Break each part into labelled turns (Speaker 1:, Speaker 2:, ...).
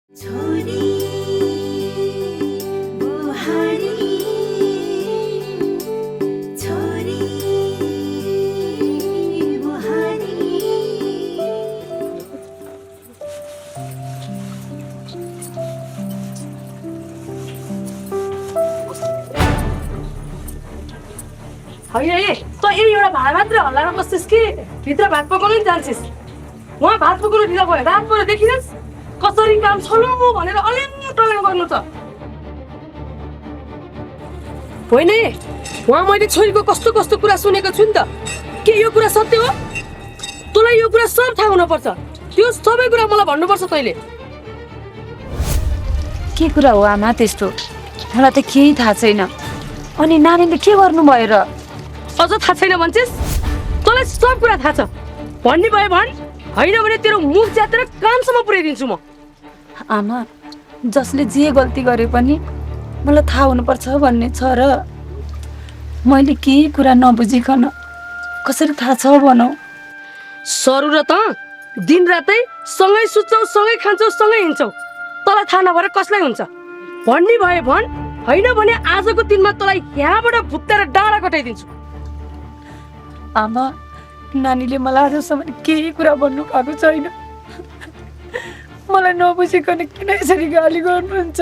Speaker 1: तो एउटा भाडा मात्र हल्लाएर बस्छस् कि भित्र भात पकाउनु जान्छस् उहाँ भात पकाउनु ढिलो भयो रातभर देखिनस् कसरी काम छलो भनेर अलेङ टलेङ गर्नु छ होइन उहाँ मैले छोरीको कस्तो कस्तो कुरा सुनेको छु नि त के यो कुरा सत्य हो तँलाई यो कुरा सब थाहा हुनुपर्छ त्यो सबै कुरा मलाई भन्नुपर्छ तैँले
Speaker 2: के कुरा हो आमा त्यस्तो मलाई त केही थाहा छैन अनि नानीले के गर्नु भयो र
Speaker 1: अझ थाहा छैन भन्छस् तँलाई सब कुरा थाहा छ भन्ने भयो भन् होइन भने तेरो मुख च्यातेर कानसम्म पुर्याइदिन्छु म
Speaker 2: आमा जसले जे गल्ती गरे पनि मलाई थाहा हुनुपर्छ भन्ने छ र मैले केही कुरा नबुझिकन कसरी थाहा छ भनौ
Speaker 1: सरू र त दिनरातै सँगै सुत्छौ सँगै खान्छौ सँगै हिँड्छौ तँलाई थाहा नभएर कसलाई हुन्छ भन्ने भयो भन् होइन भने आजको दिनमा तँलाई यहाँबाट भुत्ताएर डाँडा कटाइदिन्छु
Speaker 2: आमा नानीले मलाई आजसम्म केही कुरा भन्नु भएको छैन मलाई नबुझिकन किन यसरी गाली गर्नुहुन्छ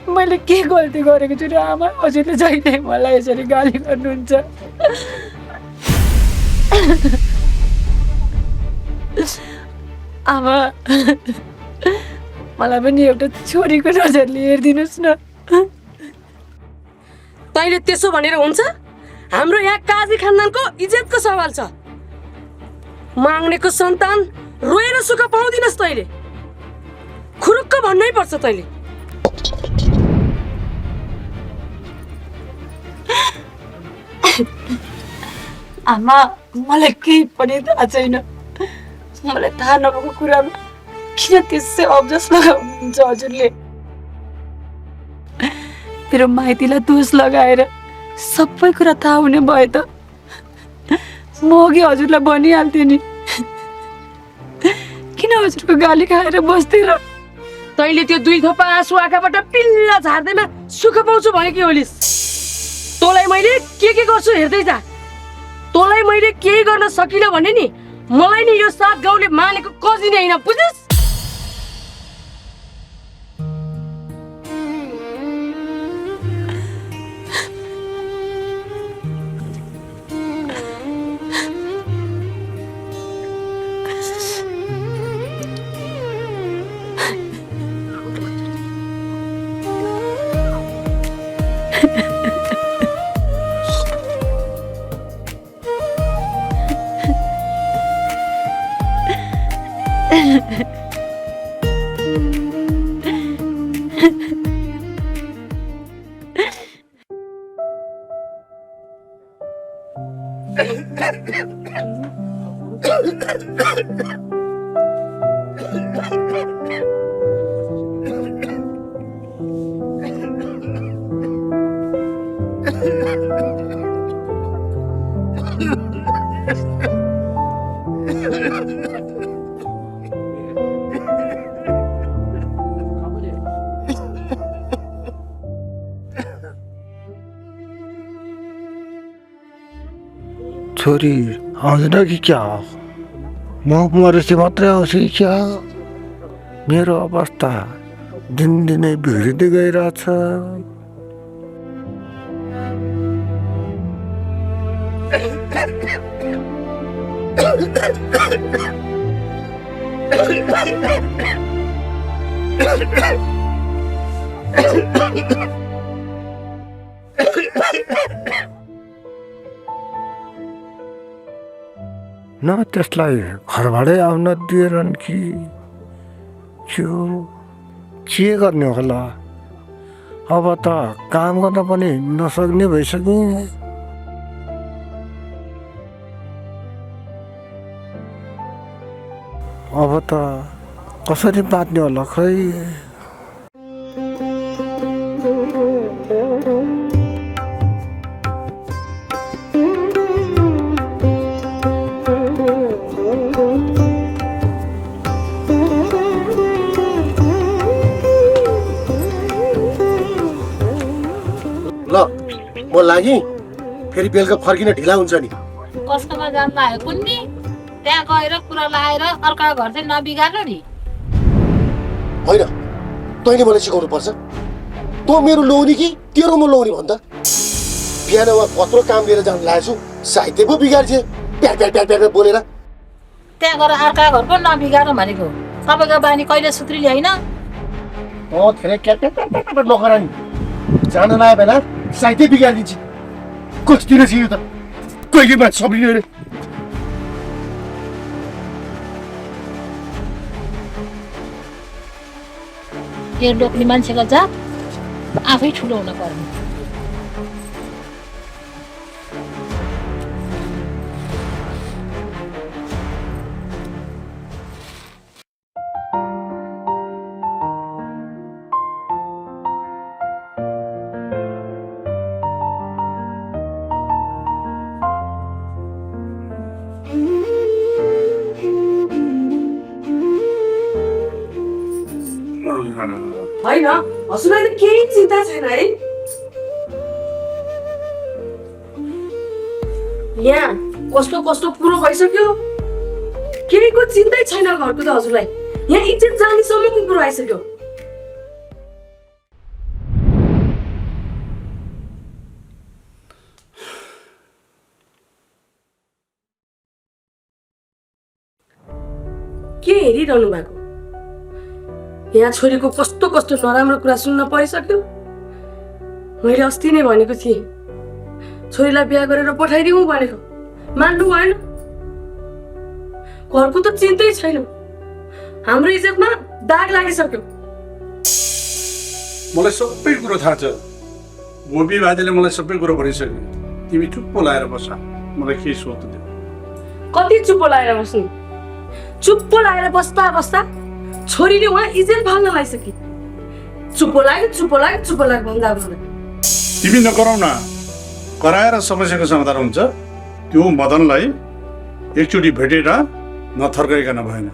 Speaker 2: मैले के गल्ती गरेको छु र आमा हजुरले जहिले मलाई यसरी गाली गर्नुहुन्छ आमा मलाई पनि एउटा छोरीको नजरले हेरिदिनुहोस् न
Speaker 1: तैँले त्यसो भनेर हुन्छ हाम्रो यहाँ काजी खानदानको इज्जतको सवाल छ माग्नेको सन्तान रोएर सुख पाउँदिनस् तैँले खुरुक्क भन्नै पर्छ तैँले
Speaker 2: आमा मलाई केही पनि थाहा छैन मलाई थाहा नभएको कुरामा किन त्यसै अब्जस लगाउनुहुन्छ हजुरले मेरो माइतीलाई दोष लगाएर सबै कुरा थाहा हुने भए त म अघि हजुरलाई भनिहाल्थेँ नि किन हजुरको गाली खाएर बस्थे र
Speaker 1: तैँले त्यो दुई थोपा आँसु आँखाबाट पिल्ला झार्दैमा सुख पाउँछु भने के होलिस् तँलाई मैले के गर्छु हेर्दै जा तँलाई मैले केही गर्न सकिनँ भने नि मलाई नि यो सात गाउँले मानेको कजी नै होइन बुझिस्
Speaker 3: छोरी आउँदैन कि क्या म मरेपछि मात्रै आउँछु कि क्या मेरो अवस्था दिनदिनै बिग्रिँदै गइरहेछ न त्यसलाई घरबाटै आउन दिएरन् कि के गर्ने होला अब त काम गर्न पनि नसक्ने भइसक्यो अब त कसरी बाँच्ने होला खै
Speaker 4: लागि फेरि बेलुका फर्किन ढिला हुन्छ नि।
Speaker 5: कसकोमा जान लाग्यो कुन्नी त्यहाँ गएर कुरा लगाएर अर्का घर चाहिँ नबिगार्नु नि।
Speaker 4: होइन तैँले मलाई सिकाउनु पर्छ। तँ मेरो लोनी कि तेरो म लोनी भन् त। बिहान उहाँ कत्रो काम लिएर जान लागेको छु साहित्य पो बिगार्छे प्याट प्याट प्याट प्याट बोलेर।
Speaker 5: त्यहाँ गएर अर्का घर पो नबिगार्नु भनेको सबैको बानी कहिले सुत्रिले होइन।
Speaker 4: धेरै क्याट प्याट प्याट प्याट नगर नि। जान लाग्यो बेला साहित्य बिगारिदिन्छ। कस्तिर छ यो त कहिले बात सब्रिने।
Speaker 5: यो लोग्ने मान्छेको जात आफै ठुलो हुन पर्ने।
Speaker 1: होइन हजुरलाई त केही चिन्ता छैन है। यहाँ कस्तो कस्तो कुरो भइसक्यो केहीको चिन्तै छैन घरको त हजुरलाई। यहाँ इज्जत जानेसम्मको कुरो आइसक्यो। के हेरिरहनु भएको? यहाँ छोरीको कस्तो कस्तो नराम्रो कुरा सुन्न परिसक्यो। मैले अस्ति नै भनेको थिएँ छोरीलाई बिहा गरेर पठाइदिउँ भनेको, मान्नु भएन। घरको त चिन्तै छैन, हाम्रो इज्जतमा दाग लागिसक्यो।
Speaker 6: मलाई सबै कुरो थाहा छ। बोबी बाजेले मलाई सबै कुरो भनिसक्यो। तिमी चुप्प लाएर बस, मलाई केही सोध्नु दियो।
Speaker 1: कति चुप्पो लाएर बस्नु? चुप्पो लाएर बस्दा बस्दा छोरीले उहाँ इज्जत फाल्न लागिसके। चुप्पो लाग्यो भन्दा
Speaker 6: तिमी नगराउ न, कराएर समस्याको समाधान हुन्छ। त्यो मदनलाई एकचोटि भेटेर नथर्काइकन भएन।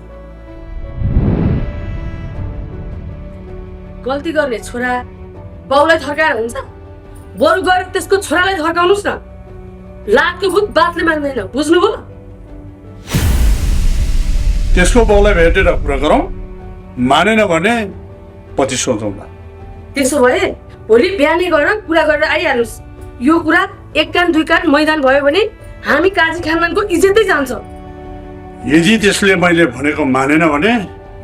Speaker 1: गल्ती गर्ने छोरा बाउलाई थर्काएर हुन्छ? बरु गएर त्यसको छोरालाई थर्काउनुहोस् न। लातको भूत बातले मान्दैन, बुझ्नुभयो?
Speaker 6: त्यसको बाउलाई भेटेर कुरा गरौँ, मानेन भने पछि सोचौँला।
Speaker 1: त्यसो भए भोलि बिहानै गएर कुरा गरेर आइहाल्नुहोस्। यो कुरा एक कान दुई कान मैदान भयो भने हामी काजी खानदानको इज्जतै जान्छ।
Speaker 6: यदि त्यसले मैले भनेको मानेन भने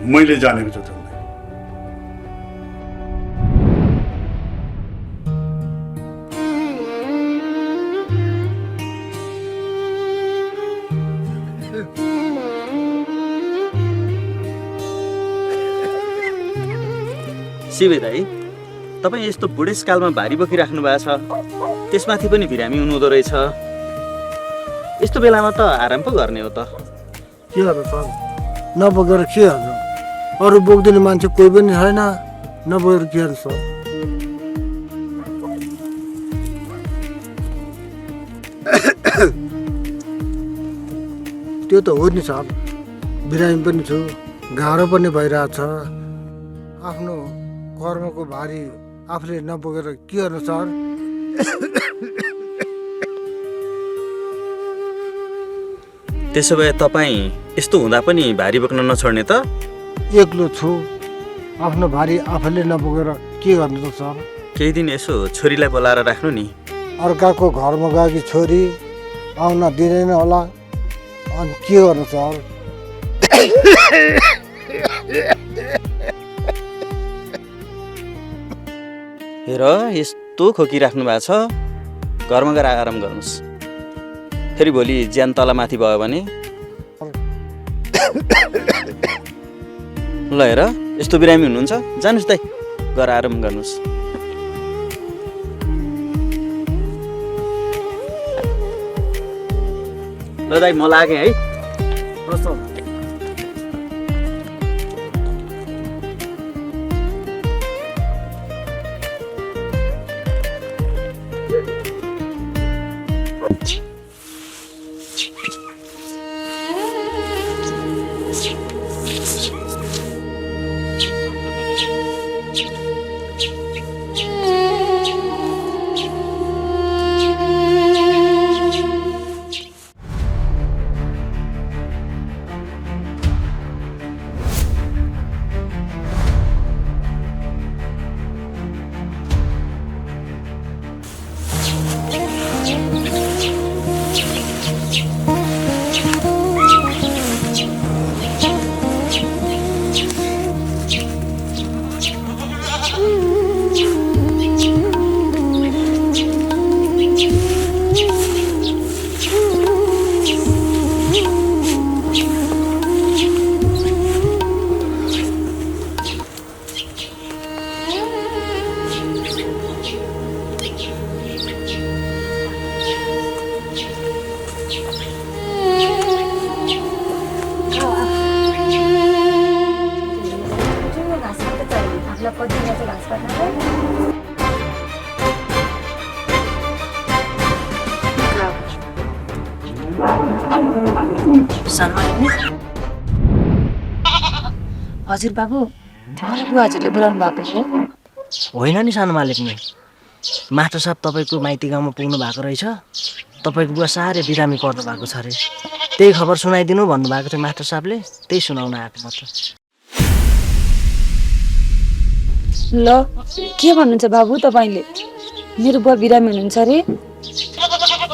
Speaker 6: मैले जानेको छु।
Speaker 7: शिवे दाई, तपाईँ यस्तो बुढेसकालमा भारी बोकिराख्नु भएको छ, त्यसमाथि पनि बिरामी हुनुहुँदो रहेछ। यस्तो बेलामा त आराम पो गर्ने हो त।
Speaker 3: के गर्नु सर, नबोकेर के गर्नु? अरू बोक्दिने मान्छे कोही पनि छैन, नबोकेर के गर्नु सर? त्यो त हो नि सर, बिरामी पनि छु, गाह्रो पनि भइरहेछ। आफ्नो कर्मको भारी आफूले नबोकेर के गर्नु सर?
Speaker 7: त्यसो भए तपाईँ यस्तो हुँदा पनि भारी बोक्न नछोड्ने त?
Speaker 3: एक्लो छु, आफ्नो भारी आफूले नबोकेर के गर्नु त सर?
Speaker 7: केही दिन यसो छोरीलाई बोलाएर राख्नु नि।
Speaker 3: अर्काको घरमा गएकी छोरी आउन दिँदैन होला, अनि के गर्नु सर?
Speaker 7: हेर, यस्तो खोकिराख्नु भएको छ, घरमा गएर आराम गर्नुहोस्। फेरि भोलि ज्यान तलमाथि भयो भने ल हेर, यस्तो बिरामी हुनुहुन्छ, जानुहोस् दाइ, गएर आराम गर्नुहोस्। ल दाइ, म लागेँ है।
Speaker 2: हजुर बाबु मलाई बुवाजीले बोलाउनु भएको हो
Speaker 8: होइन नि सानो मालिकनी, मास्टर साहब तपाईँको माइती गाउँमा पुग्नु भएको रहेछ। तपाईँको बुवा साह्रै बिरामी पर्नु भएको छ अरे। त्यही खबर सुनाइदिनु भन्नुभएको थियो मास्टर साहबले, त्यही सुनाउन आएको म त।
Speaker 2: ल के भन्नुहुन्छ बाबु तपाईँले? मेरो बुवा बिरामी हुनुहुन्छ अरे?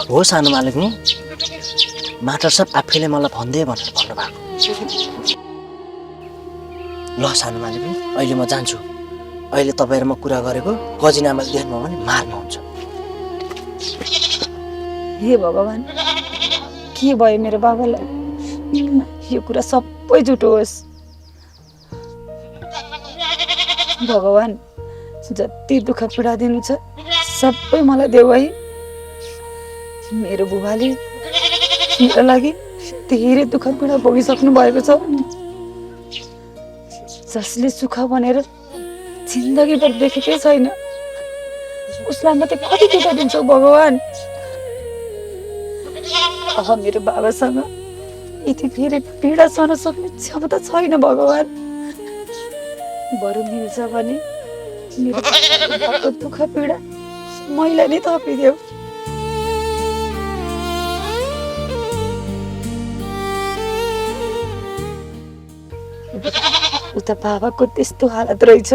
Speaker 8: हो सानो मालिकनी, मास्टर साहब आफैले मलाई भन्दै भनेर भन्नुभएको। ल सानो मालिकनी, अहिले म जान्छु। अहिले तपाईँ र म कुरा गरेको कजिनामाले देख्नुभयो भने मार्नुहुन्छ।
Speaker 2: हे भगवान्, के भयो मेरो बाबालाई? यो कुरा सबै झुटो होस्। भगवान्, जति दुःख पीडा दिनु छ सबै मलाई देऊ है। मेरो बुबाले मेरो लागि धेरै दुःख पीडा भोगिसक्नु भएको छ। जसले सुख भनेर जिन्दगीभर देखेकै छैन, उसलाई मात्रै कति दुःख दिन्छौ भगवान्। मेरो बाबासँग यति धेरै पीडा सहन सक्ने क्षमता छैन भगवान्। बरु मिल्छ भने मेरो बाबाको दुःख पीडा मैलाई नै थपिदेऊ। उता बाबाको त्यस्तो हालत रहेछ,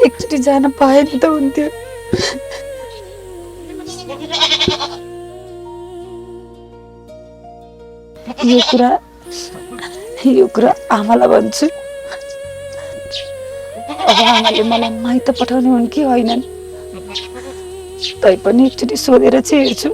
Speaker 2: एकचोटि जान पाए नि त हुन्थ्यो। यो कुरा आमालाई भन्छु। अब आमाले मलाई माइत पठाउने हुन् कि होइनन्, तै पनि एकचोटि सोधेर चाहिँ हेर्छु।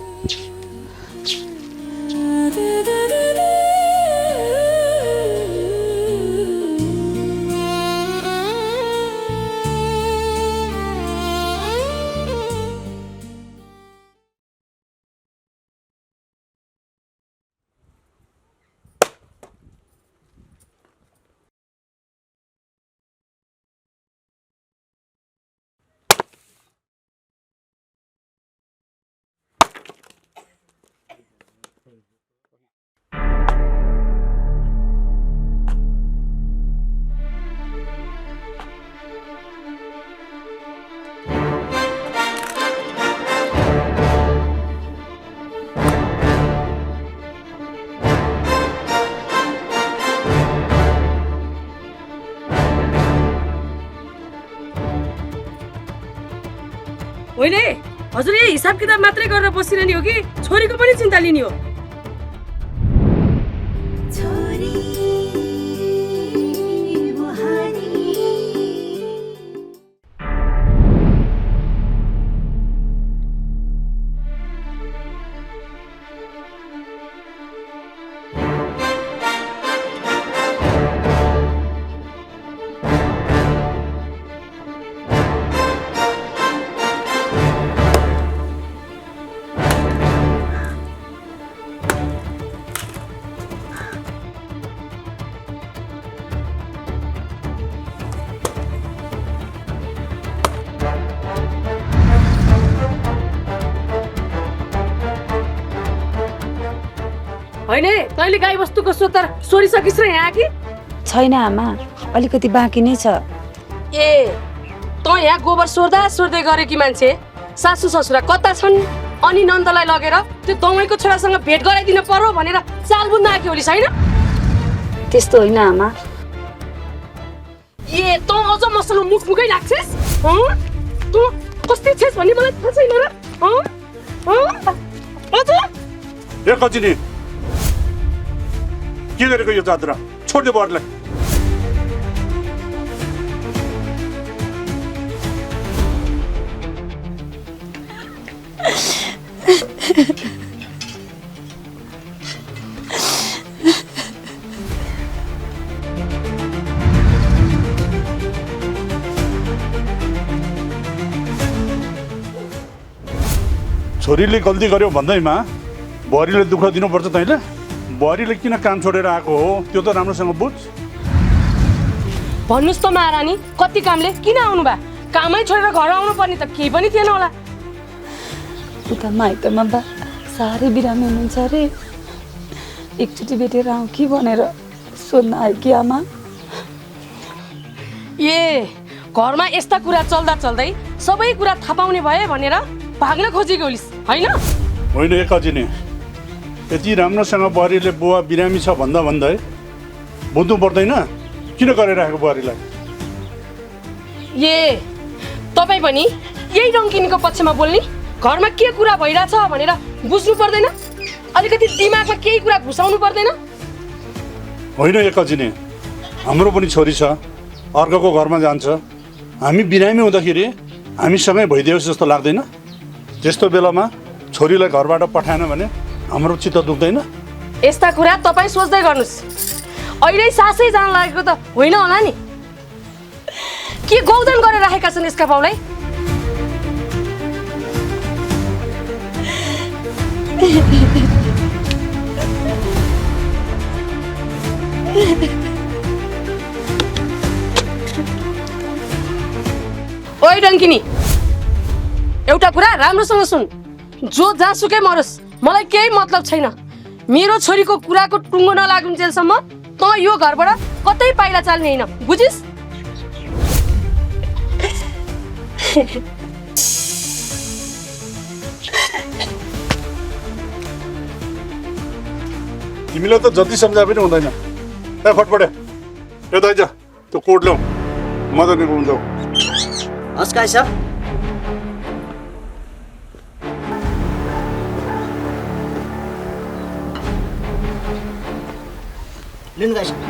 Speaker 1: होइन हजुर, यही हिसाब किताब मात्रै गरेर बसिरहने हो कि छोरीको पनि चिन्ता लिने हो? होइन, तैँले गाई बस्तुको सोतर सोरिसकिस् र यहाँ कि
Speaker 2: छैन आमा, अलिकति बाँकी नै छ।
Speaker 1: ए, तँ यहाँ गोबर सोर्दा सोर्दै गरेकी मान्छे सासू ससुरा कता छन्? अनि नन्दलाई लगेर त्यो दमैको छोरासँग भेट गराइदिन पर्यो भनेर चाल बुझ्न आएको होलिस् होइन?
Speaker 2: त्यस्तो होइन आमा।
Speaker 1: ए, तँ अझ मसँग मुखमुखै लाग्छस्? तँ कस्तै छेस् भन्ने मलाई थाहा छैन र? अझ
Speaker 6: ए कचिनी, के गरेको यो जात्रा? छोड्दे बरलाई। छोरीले गल्ती गर्यो भन्दैमा बुहारीले दुःख दिनुपर्छ तैँले? बुहारीले किन काम छोडेर आएको हो त्यो त राम्रोसँग बुझ।
Speaker 1: भन्नुहोस् त महारानी, कति कामले किन आउनु भा? कामै छोडेर घर आउनु पर्ने त केही पनि थिएन होला।
Speaker 2: उता माइतमा बा साह्रै बिरामी हुनुहुन्छ अरे, एकचोटि भेटेर आउँ कि भनेर सोध्न आयो कि आमा।
Speaker 1: ए घरमा यस्ता कुरा चल्दा चल्दै सबै कुरा थाहा पाउने भए भनेर भाग्न खोजेको होलिस् होइन?
Speaker 6: होइन एक अजिने, यति राम्रोसँग बुहारीले बुवा बिरामी छ भन्दा भन्दै बुझ्नु पर्दैन? किन गरिरहेको बुहारीलाई?
Speaker 1: ए तपाईँ पनि यही रङ्किनीको पक्षमा बोल्ने? घरमा के कुरा भइरहेछ भनेर बुझ्नु पर्दैन? अलिकति दिमागमा केही कुरा घुसाउनु पर्दैन?
Speaker 6: होइन एक अजिने, हाम्रो पनि छोरी छ, अर्कोको घरमा जान्छ। हामी बिरामी हुँदाखेरि हामीसँगै भइदियोस् जस्तो लाग्दैन? त्यस्तो बेलामा छोरीलाई घरबाट पठाएन भने हाम्रो चित्त दुख्दैन?
Speaker 1: यस्ता कुरा तपाईँ सोच्दै गर्नुहोस्। अहिले सासै जान लागेको त होइन होला नि? के गौदान गरेर राखेका छन् यसका बाउलाई? ओइ डङ्किनी, एउटा कुरा राम्रोसँग सुन। जो जहाँसुकै मरोस्, मलाई केही मतलब छैन। मेरो छोरीको कुराको टुङ्गो नलागुन्जेलसम्म त यो घरबाट कतै पाइला चाल्ने होइन, बुझिस्?
Speaker 6: तिमीलाई त जति सम्झाए पनि हुँदैन। ए फटफटे यो दाइज त्यो कोट ल्याऊ, मदन हुन्छ।
Speaker 8: हस् काई साहब। लिनु काई साहब।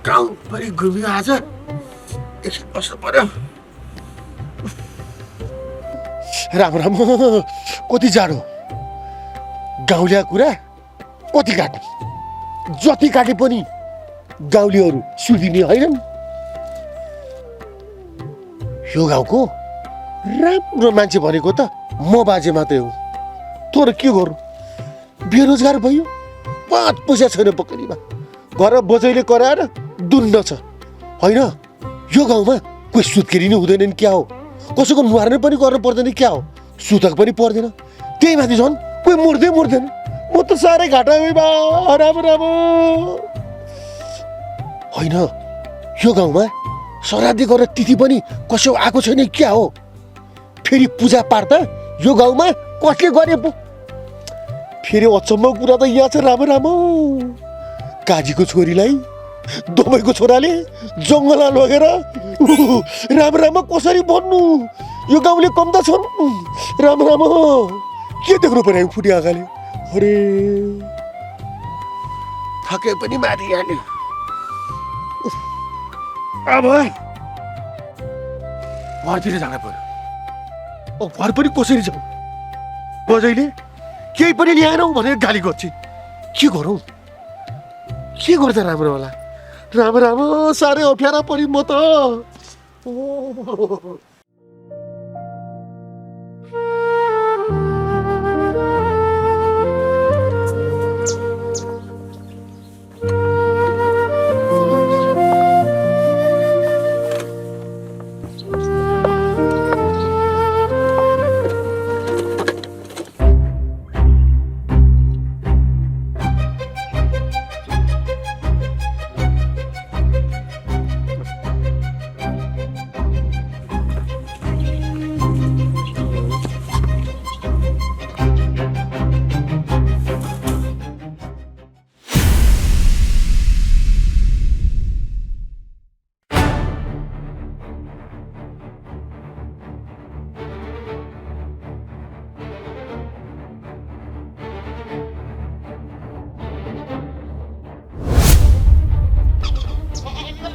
Speaker 3: गाउँभरि घुम्यो आज, एकछिन बस्नु पर्यो। राम राम, कति जाडो। गाउँलिया कुरा कति काट्ने, जति काटे पनि गाउँलेहरू सुधिने होइनन्। यो गाउँको राम्रो मान्छे भनेको त म बाजे मात्रै हो। तर के गर्नु, बेरोजगार भयो, 5 पैसा छैन पकरीमा। घर बजैले कराएर दुन्न छ होइन। यो गाउँमा कोही सुत्केरी नै हुँदैन क्या हो, कसैको नुहार्ने पनि गर्नु पर्दैन क्या हो, सुतक पनि पर्दैन। त्यही माथि झन् कोही मर्दै मर्दैन। म त साह्रै घाटा राम राम। होइन यो गाउँमा श्राद्ध गरेर तिथि पनि कसै आएको छैन क्या हो। फेरि पूजापाठ त यो गाउँमा कसले गरे पो। फेरि अचम्म कुरा त यहाँ छ राम राम। काजीको छोरीलाई दबाईको छोराले जङ्गलमा लगेर राम राम कसरी भन्नु। यो गाउँले कम त छन् राम राम। के देख्नु पर्यो फुटी आँखाले। अरे थके पनि मारिहाल्यो। अब घरतिर जान पर्यो। घर पनि कसरी जाउँ? बजैले केही पनि ल्याएनौ भनेर गाली गर्छ। के गरौँ, के गर्दा राम्रो होला? राम राम, साह्रै अप्ठ्यारो परि म त।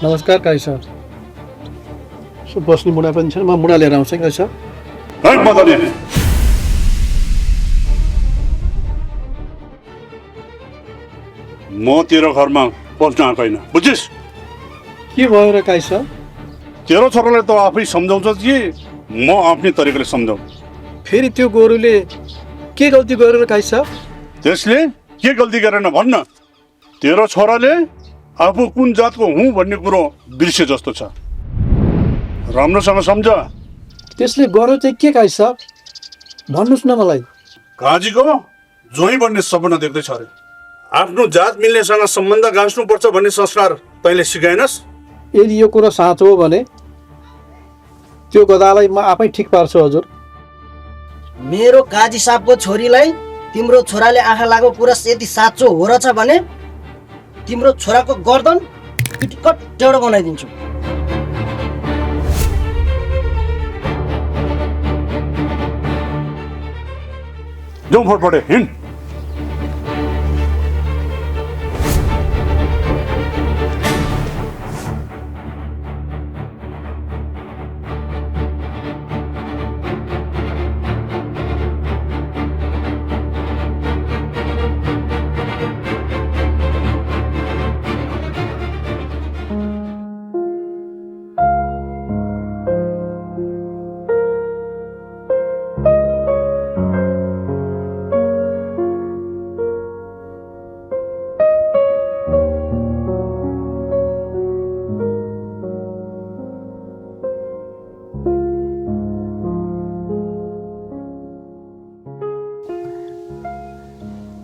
Speaker 9: नमस्कार काई सर सो बस्ने मुना पनि छैन म मुना लिएर आउँछु है काई सर
Speaker 6: है मदन म तेरो घरमा बस्न आएको होइन बुझिस्
Speaker 9: के भयो र काई सर
Speaker 6: तेरो छोरालाई त आफै सम्झाउँछ कि म आफ्नै तरिकाले सम्झाउँ
Speaker 9: फेरि त्यो गोरुले के गल्ती गरेर काई सर
Speaker 6: त्यसले के गल्ती गरेन भन्न तेरो छोराले आफू कुन जातको हुँ भन्ने कुरो बिर्से जस्तो छ राम्रोसँग सम्झ
Speaker 9: त्यसले गर्यो चाहिँ के काई सर भन्नुहोस् न मलाई
Speaker 6: काजीको जोइ भन्ने सपना देख्दैछ अरे आफ्नो जात मिल्नेसँग सम्बन्ध गाँच्नुपर्छ भन्ने संस्कार तैँले सिकाएनस्
Speaker 9: यदि यो कुरो साँचो हो भने त्यो गदालाई म आफै ठिक पार्छु हजुर
Speaker 8: मेरो काजी साहबको छोरीलाई तिम्रो छोराले आँखा लागेको कुरा यदि साँचो हो रहेछ भने तिम्रो छोराको गर्दन पिटकट टेढो बनाइदिन्छु
Speaker 6: जाउँ फटफटे हिँड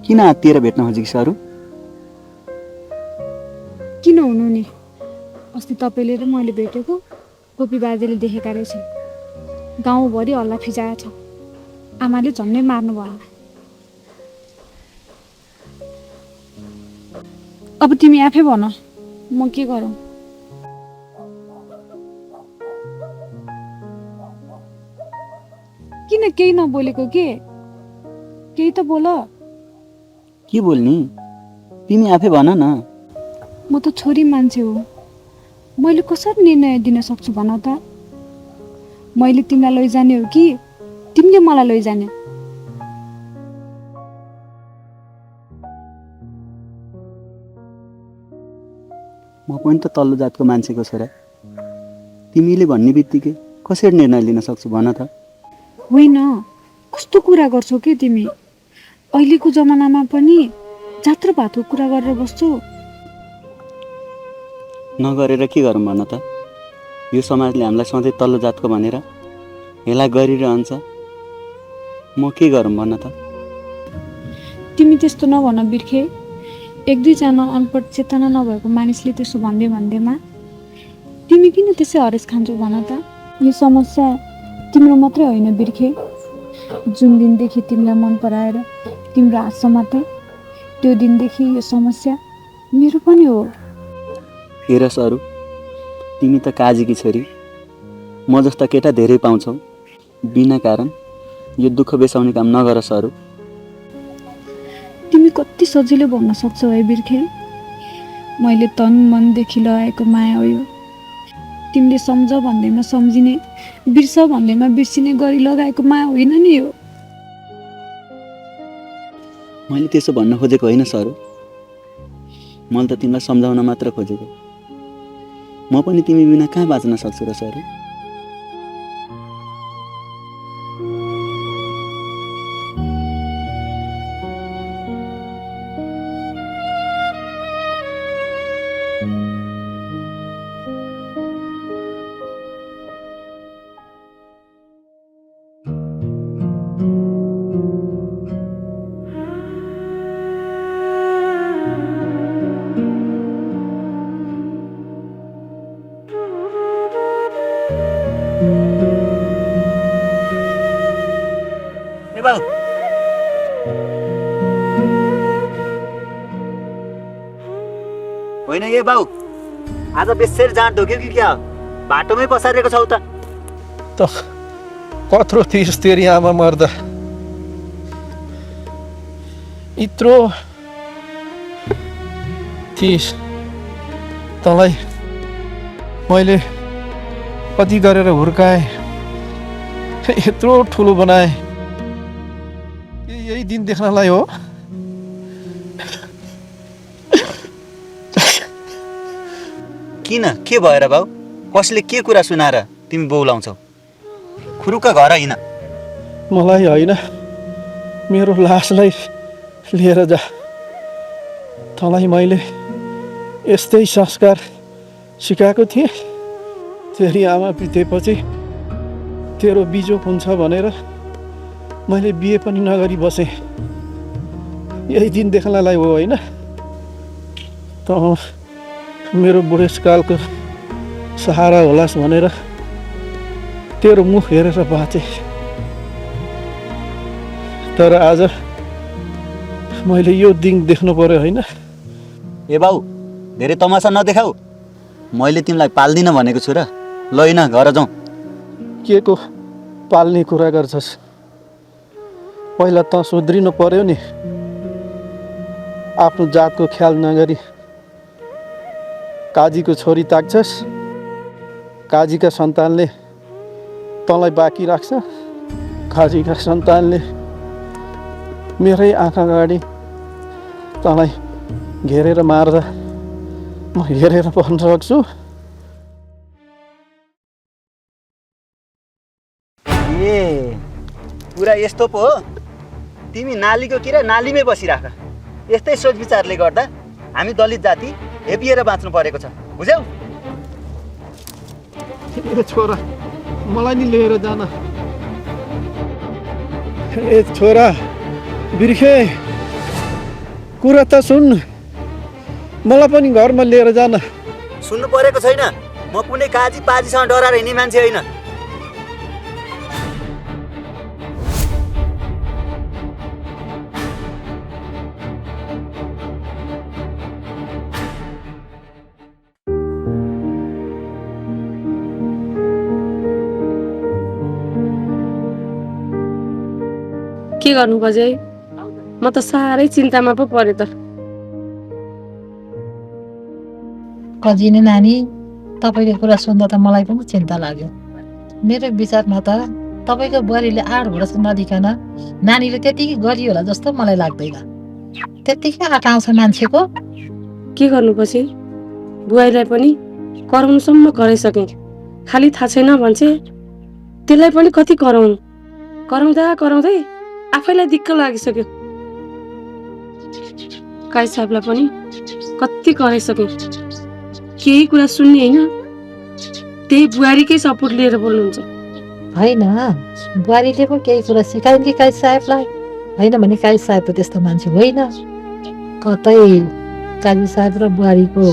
Speaker 7: किन आत्तिएर भेट्न खोजेको छ अरू
Speaker 10: किन हुनु नि अस्ति तपाईँले र मैले भेटेको गोपी बाजेले देखेका रहेछन् गाउँभरि हल्ला फिजाएछ आमाले झन्नै मार्नु भयो अब तिमी आफै भन म के गरौँ किन केही नबोलेको के केही त बोल
Speaker 7: के बोल्ने तिमी आफै भन न
Speaker 10: म त छोरी मान्छे हो मैले कसरी निर्णय दिन सक्छु भन त मैले तिमीलाई लैजाने हो कि तिमीले मलाई लैजाने
Speaker 7: म पनि त तल्लो जातको मान्छेको छोरा तिमीले भन्ने बित्तिकै कसरी निर्णय लिन सक्छु भन त
Speaker 10: होइन कस्तो कुरा गर्छौ के तिमी अहिलेको जमानामा पनि जात्र भातको कुरा गरेर बस्छौ
Speaker 7: नगरेर के गरौँ भन त यो समाजले हामीलाई सधैँ तल्लो जातको भनेर हेला गरिरहन्छ म के गरौँ भन त
Speaker 10: तिमी त्यस्तो नभन बिर्खे एक दुईजना अनपढ चेतना नभएको मानिसले त्यसो भन्दैमा तिमी किन त्यसै हरेस खान्छौ भन त यो समस्या तिम्रो मात्रै होइन बिर्खे जुन दिनदेखि तिमीलाई मन पराएर तिम्रो हात समातेँ त्यो दिनदेखि यो समस्या मेरो पनि हो
Speaker 7: हेर सरू तिमी त काजीकी छोरी म जस्ता केटा धेरै पाउँछौ बिना कारण यो दुःख बेसाउने काम नगर सरू
Speaker 10: तिमी कति सजिलो भन्न सक्छौ है बिर्खे मैले तन मनदेखि लगाएको माया हो यो तिमीले सम्झ भन्दैमा सम्झिने बिर्स भन्दैमा बिर्सिने गरी लगाएको माया होइन नि यो
Speaker 7: मैले त्यसो भन्न खोजेको होइन सरू मैले त तिमीलाई सम्झाउन मात्र खोजेको म पनि तिमी बिना कहाँ बाँच्न सक्छु र सरू होइन ए बाउ आज बेसेर जाँड ढोक्यो कि क्या बाटोमै पसारेको छौ त
Speaker 9: कत्रो थिइस् तेरी आमा मर्दा यत्रो थिइस् तँलाई मैले कति गरेर हुर्काएँ, यत्रो ठुलो बनाएँ, यही दिन देख्नलाई हो?
Speaker 7: किन के भएर बाउ? कसले के कुरा सुनाएर तिमी बौलाउँछौ? खुरुक्क घर हिँड।
Speaker 9: मलाई होइन, मेरो लासलाई लिएर जा। तँलाई मैले यस्तै संस्कार सिकाएको थिएँ। तेरी आमा बितेपछि तेरो बिजोग हुन्छ भनेर मैले बिहे पनि नगरी बसेँ। यही दिन देख्नलाई हो होइन? त मेरो बुढेसकालको सहारा होलास् भनेर तेरो मुख हेरेर बाँचेँ। तर आज मैले यो दिन देख्नु पर्यो होइन?
Speaker 7: ए बाउ, धेरै तमासा नदेखाऊ। मैले तिमीलाई पाल्दिनँ भनेको छु र। ल हिँड, घर जाउँ।
Speaker 9: के को पाल्ने कुरा गर्छस्? पहिला त सुध्रिनु पर्यो नि। आफ्नो जातको ख्याल नगरी काजीको छोरी ताक्छस्। काजीका सन्तानले तँलाई बाँकी राख्छ। काजीका सन्तानले मेरै आँखा अगाडि तँलाई घेरेर मार्दा म हेरेर भन्न सक्छु?
Speaker 7: ए कुरा यस्तो पो हो? तिमी नालीको किरा नालीमै बसिराख। यस्तै सोच विचारले गर्दा हामी दलित जाति हेपिएर बाँच्नु परेको छ, बुझ्यौ?
Speaker 9: ए छोरा, मलाई नि लिएर जान। ए छोरा बिर्खे, कुरा त सुन। मलाई पनि घरमा लिएर जान।
Speaker 7: सुन्नु परेको छैन? म कुनै काजी पाजीसँग डराएर हिँड्ने मान्छे होइन।
Speaker 1: के गर्नु बजे? म त साह्रै चिन्तामा पो परे त।
Speaker 5: कजिने नानी, तपाईँको कुरा सुन्दा त मलाई पनि चिन्ता लाग्यो। मेरो विचारमा त तपाईँको बुहारीले आड घोडा नदिकन नानीले त्यतिकै गरियो होला जस्तो मलाई लाग्दैन। त्यतिकै आँट आउँछ मान्छेको।
Speaker 1: के गर्नुपर्छ? बुहारीलाई पनि कराउनुसम्म कराइसकेँ। खालि थाहा छैन भन्छे, त्यसलाई पनि कति कराउनु। कराउँदै आफैलाई दिक्क लागिसक्यो। काई साहबलाई पनि कति कराइसकेँ। केही कुरा सुन्ने होइन, त्यही बुहारीकै सपोर्ट लिएर बोल्नुहुन्छ।
Speaker 5: होइन, बुहारीले पो केही कुरा सिकाइन् कि काई साहेबलाई? होइन भने काई साहेब त त्यस्तो मान्छे होइन। कतै काजी साहेब र बुहारीको